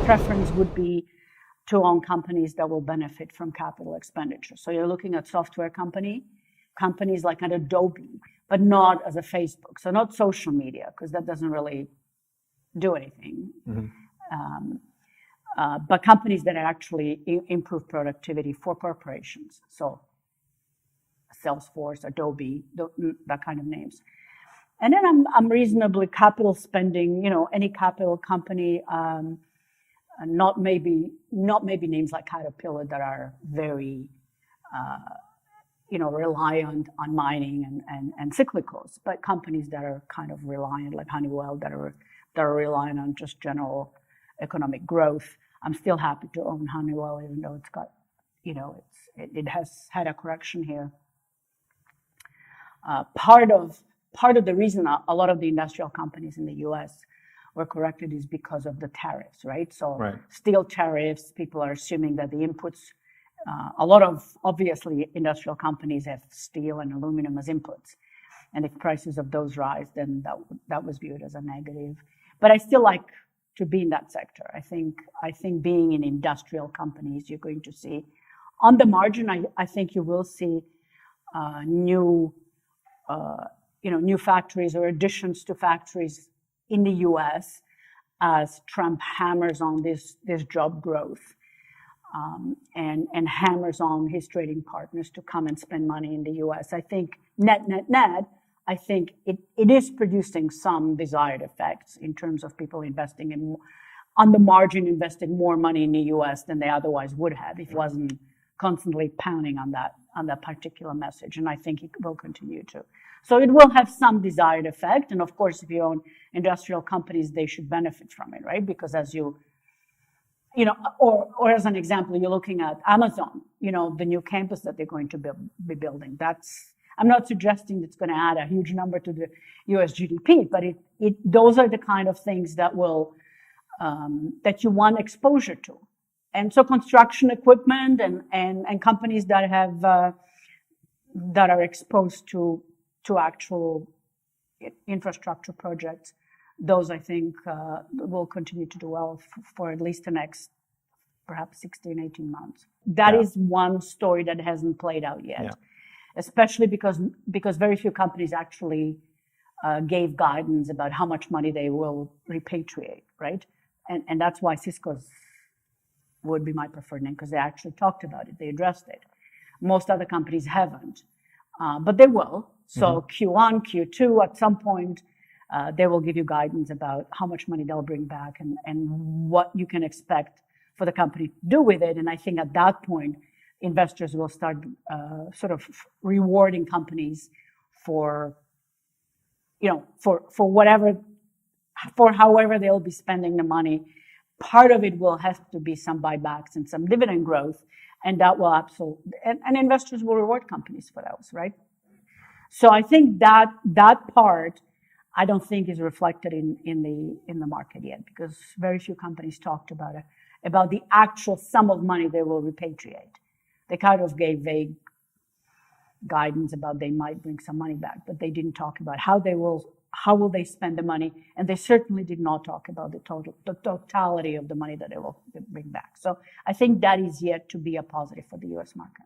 preference would be to own companies that will benefit from capital expenditure. So you're looking at software companies like an Adobe, but not as a Facebook. So not social media, because that doesn't really do anything. But companies that actually improve productivity for corporations. So Salesforce, Adobe, that kind of names. And then I'm reasonably capital spending, any capital company, not maybe names like Caterpillar that are very, reliant on mining and cyclicals, but companies that are kind of reliant, like Honeywell, that are reliant on just general economic growth. I'm still happy to own Honeywell, even though it's got, it has had a correction here. Part of the reason a lot of the industrial companies in the U.S. were corrected is because of the tariffs, right? So steel tariffs, people are assuming that the inputs, a lot of, obviously, industrial companies have steel and aluminum as inputs. And if prices of those rise, then that was viewed as a negative. But I still like to be in that sector. I think being in industrial companies, you're going to see, on the margin, I think you will see new factories or additions to factories in the U.S. as Trump hammers on this job growth and hammers on his trading partners to come and spend money in the U.S. I think net, I think it is producing some desired effects in terms of people investing on the margin, investing more money in the U.S. than they otherwise would have if it wasn't constantly pounding on that particular message. And I think it will continue to. So it will have some desired effect. And of course, if you own industrial companies, they should benefit from it, right? Because as or as an example, you're looking at Amazon, the new campus that they're going to be building. I'm not suggesting it's going to add a huge number to the U.S. GDP, but those are the kind of things that will, that you want exposure to. And so construction equipment and companies that have, that are exposed to actual infrastructure projects, those I think will continue to do well for at least the next perhaps 16, 18 months. That is one story that hasn't played out yet, especially because very few companies actually gave guidance about how much money they will repatriate, right? And that's why Cisco's would be my preferred name, because they actually talked about it, they addressed it. Most other companies haven't, but they will. So Q1, Q2, at some point, they will give you guidance about how much money they'll bring back and what you can expect for the company to do with it. And I think at that point, investors will start sort of rewarding companies for however they'll be spending the money. Part of it will have to be some buybacks and some dividend growth, and that will absolutely, and investors will reward companies for those, right? So I think that part, I don't think is reflected in the market yet, because very few companies talked about the actual sum of money they will repatriate. They kind of gave vague guidance about they might bring some money back, but they didn't talk about how will they spend the money, and they certainly did not talk about the totality of the money that they will bring back. So I think that is yet to be a positive for the U.S. market.